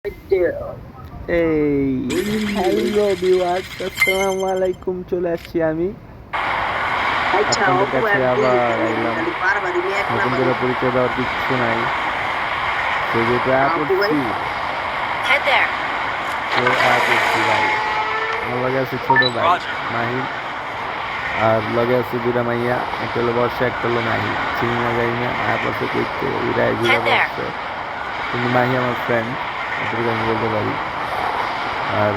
এই hello viewers, আসসালামু আলাইকুম। চলে আসছি আমি আপনাদের কাছে আবার আইলাম। নতুন করে পরিচয় দেওয়ার কিচ্ছু নাই, তো যেহেতু পড়ছি তো পড়ছি ভাই। আমার লগে আছে ছোট ভাই মাহিম, আর লগে আছে দুইটা মাইয়া, একটা হলো বর্ষা, একটা হলো মাহি। চিনি না যাই না পড়ছে কইতে উড়াই ঘুরে পড়ছে, কিন্তু মাহি আমার ফ্রেন্ড, এটুকু আমি বলতে পারি। আর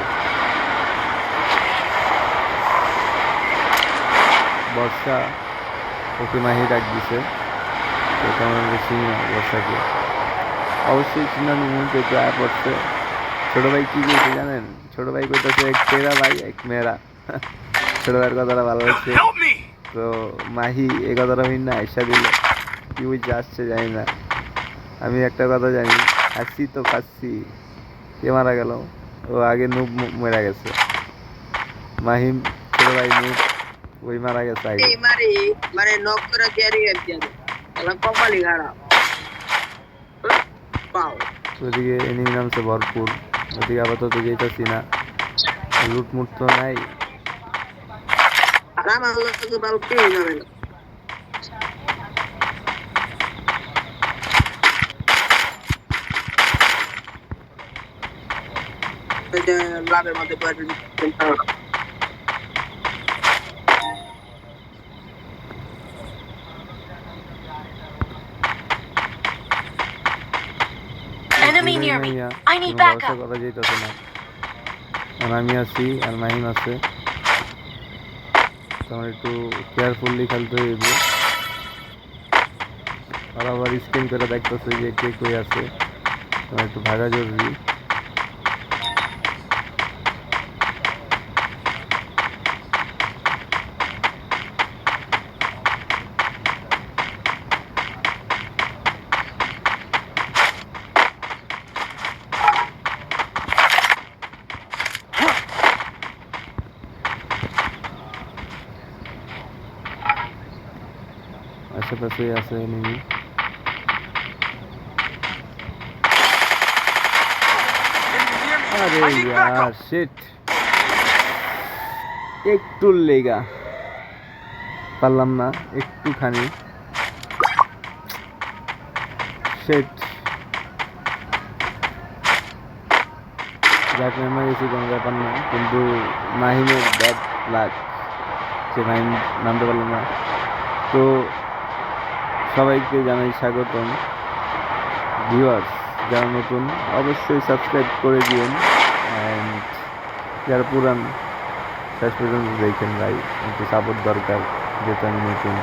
বর্ষা ওকে মাহি ডাক দিছে, তো তেমন চিনি না বর্ষাকে। অবশ্যই চিনানো মুহূর্তে তো পড়ছে। ছোট ভাই কি কইছে জানেন? ছোট ভাই কইতেছে এক তেরা ভাই এক মেয়েরা। ছোট ভাইয়ের কথাটা ভালো লাগছে, তো মাহি এই কথাটা না আইসা দিল। কি বুঝছে আসছে জানি না, আমি একটা কথা জানি, আসছি তো পাচ্ছি। কে মারা গেল? ও আগে নুব মারা গেছে। মাহিম ছোট ভাই নুব ওই মারা গেছে আগে। মানে নক করে ক্যারি কপালি খারাপ। ওদিকে এনিমি নামছে ভরপুর, ওদিকে আপাতত যেতেছি না, লুটমুট তো নাই। আমার লোকে ভালো পেয়ে যাবে না। লাভের মধ্যে Enemy near me. I need backup. করা যাইতেছে না, আর আমি আছি আর মাহিম আছে, তোমার একটু কেয়ারফুললি খেলতে হইব। আর আবার স্ক্রিন করে দেখতেছে যে কে কই আছে, তোমার একটু ভাগা জরুরি। আশেপাশে আছে এনিমি। আরে ইয়ার শিট, একটু লেগা পারলাম না, একটুখানি শিট। যাক নেমে গেছি, কোনো ব্যাপার না, কিন্তু মাহিমের ব্যাড লাক, সে মাহিম নামতে পারলাম না। তো সবাইকে জানাই স্বাগতম। ভিউয়ার্স যারা নতুন অবশ্যই সাবস্ক্রাইব করে দিন, অ্যান্ড যারা পুরান শেষ পর্যন্ত দেখেন ভাই, একটু সাপোর্ট দরকার, যেহেতু আমি নতুন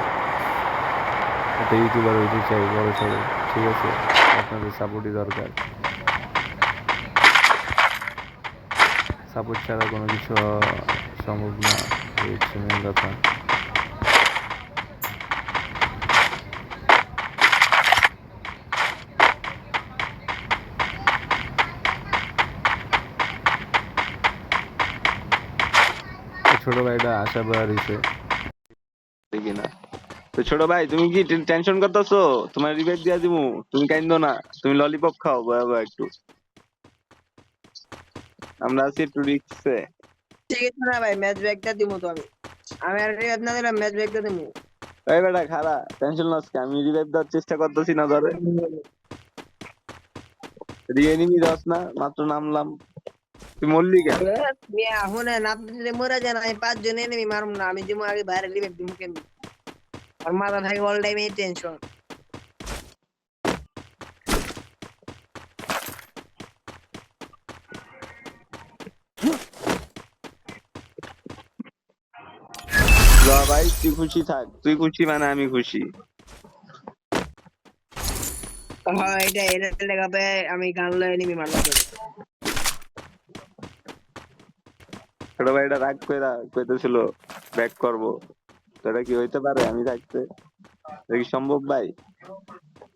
একটা ইউটিউবার হইতে চাই বড় সড়ো, ঠিক আছে? আপনাদের সাপোর্টই দরকার, সাপোর্ট ছাড়া কোনো কিছু সম্ভব না, এই হচ্ছে মেন কথা। ছোট ভাইটা আশা বেড়া দিছে কিনা। তো ছোট ভাই তুমি কি টেনশন করতেছো? তোমার রিবেট দিয়া দিমু, তুমি কাইন্দো না, তুমি ললিপপ খাও বাবা একটু, আমরা আছি একটু রিক্সে। ঠিক আছে না ভাই, ম্যাচ ব্যাকটা দিমু তো আমি। আমি আর রিভাইভ না দিলাম, ম্যাচ ব্যাকটা দিমু। এই বেটা খারা টেনশন লস কে, আমি রিভাইভ দেওয়ার চেষ্টা করতেছি না ধরে। এনিমি দস না, মাত্র নামলাম, তুই মরলি কেন? মিয়া শুনেন, আপনি যদি মরে যান আমি 5 জন এনিমি মারুম না, আমি দিমু আগে বাইরে রিভাইভ দিমু কেমনি? আর মাথা থাকে অল টাইম এই টেনশন। ভাই তুই খুশি থাক, তুই খুশি মানে আমি খুশি। হ্যাঁ, এটা লেগাবে, আমি গান লয়ে এনিমি মারলাম। ছোট ভাইটা রাগ কইরা কইতেছিল ব্যাক করবো, তো এটা কি হইতে পারে আমি থাকতে? এটা কি সম্ভব ভাই?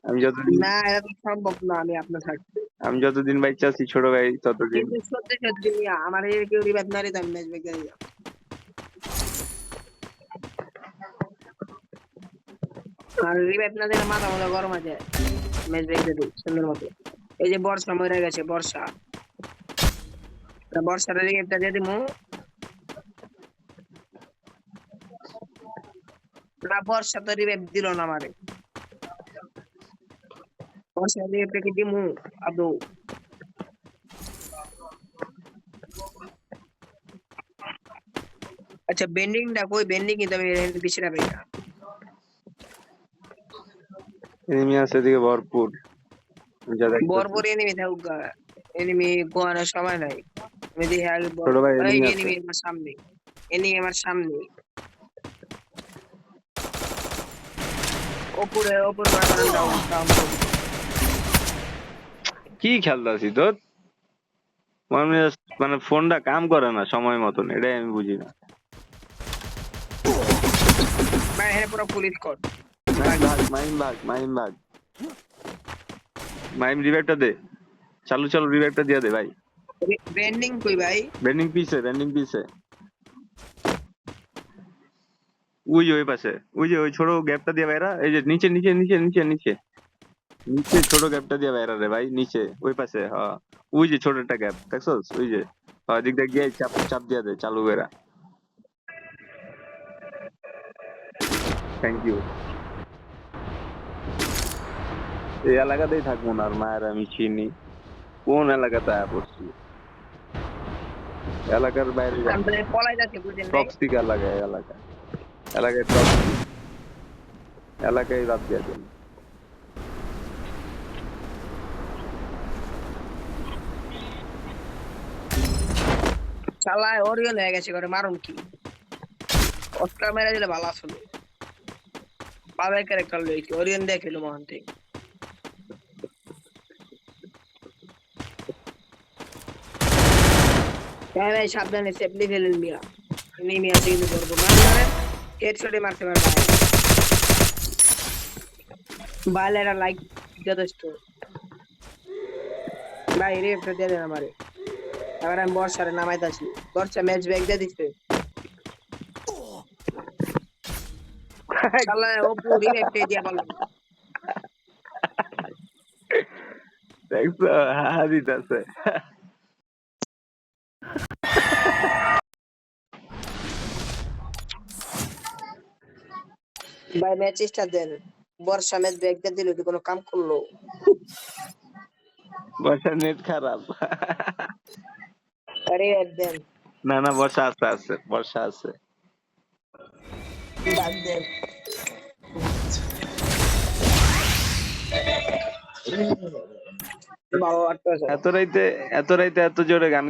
আমি যতদিন না, এটা তো সম্ভব না আমি আপনার থাকতে। আমি যতদিন বাইচা আছি ছোট ভাই ততদিন। কিন্তু সত্যি সত্যি মিয়া, আমার এই কেউ রিভাইভ না দিতাম, ম্যাচ ব্যাক দিয়ে দিতাম। আর রিভাইভ না দিলে মাথা মতো গরম আছে, ম্যাচ ব্যাক দিয়ে দিই সুন্দর মতো। এই যে বর্ষা মরে গেছে, বর্ষা বর্ষার রিভাইভটা দিয়ে দিমু। না বর্ষা তো রিভাইভ দিল না আমারে। বর্ষার রিভাইভটা কি দিমু আদৌ? আচ্ছা বেন্ডিংটা কই? বেন্ডিং কিন্তু আমি দিছিলাম এটা। এনিমি আছে এদিকে ভরপুর, যা দেখতেছি। বড় এনিমি থাকুক, এনিমি গোয়ানোর সময় নাই। আমি দেখি আগে ছোট ভাই এই এনিমি আছে। এনিমি আমার সামনে, এনিমি আমার সামনে। ওপরে ওপরে ডাউন ডাউন। কি খেলতাছি তোর মানে, মানে ফোনটা কাম করে না সময় মতন, এটাই আমি বুঝি না। ভাই হ্যাঁ পুরো পুলিশ কর। মাইম ভাগ মাইম রিভাইভটা দে, চালু চালু রিভাইভটা দিয়ে দে ভাই। বেন্ডিং কই ভাই? বেন্ডিং পিছে ওই যে ওই পাশে, ওই যে ওই ছোট গ্যাপটা দিয়ে বাইরা, এই যে নিচে নিচে নিচে নিচে নিচে নিচে ছোট গ্যাপটা দিয়ে বাইরা রে ভাই, নিচে ওই পাশে। হ্যাঁ ওই যে ছোট একটা গ্যাপ দেখছস, ওই যে দিক দিয়ে গিয়ে চাপ চাপ দিয়ে দে চালু বেরা। Thank you. এই এলাকাতেই থাকবো না আর, মায়ের আমি চিনি কোন এলাকাতে আয়া পড়ছি, এলাকার বাইরে আমি পলাই যাচ্ছি বুঝেন নাই। টক্সিক এলাকায়, এলাকায় টক্সিক এলাকায় রাত দিয়ে দেন। শালায় ওরিয়ন হয়ে গেছে করে, মারুন কি? অস্কার মেরে দিলে ভালো আসলো। পাবের ক্যারেক্টার লইছি, ওরিয়ন দেখিল মহান থেকে। ভাই ভাই সাবধানে, সেফলি ফেলেন মিয়া। ইনি মিয়া কিন্তু করবো মারে হেডশটে মারতে পারবে। বাইলেরা লাইক যথেষ্ট। ভাই রেফটা দিয়ে দেন আমারে। এবার আমি বর্ষারে নামাইতাছি। বর্ষা ম্যাচ ব্যাক দিয়ে দিচ্ছে। শালায় ওপো রিভাইভটা দিয়া বললাম। দেখছো হাহা দিতেছে। ভাই ম্যাচ স্টার্ট দেন। বর্ষা ম্যাচ ব্যাক দিয়ে দিল, কোনো কাম করলো? বর্ষার নেট খারাপ। আরে দেন না না বর্ষা আছে, বর্ষা আছে। ডাক দেন। ভালো আটটা এত রাইতে এত জোরে গান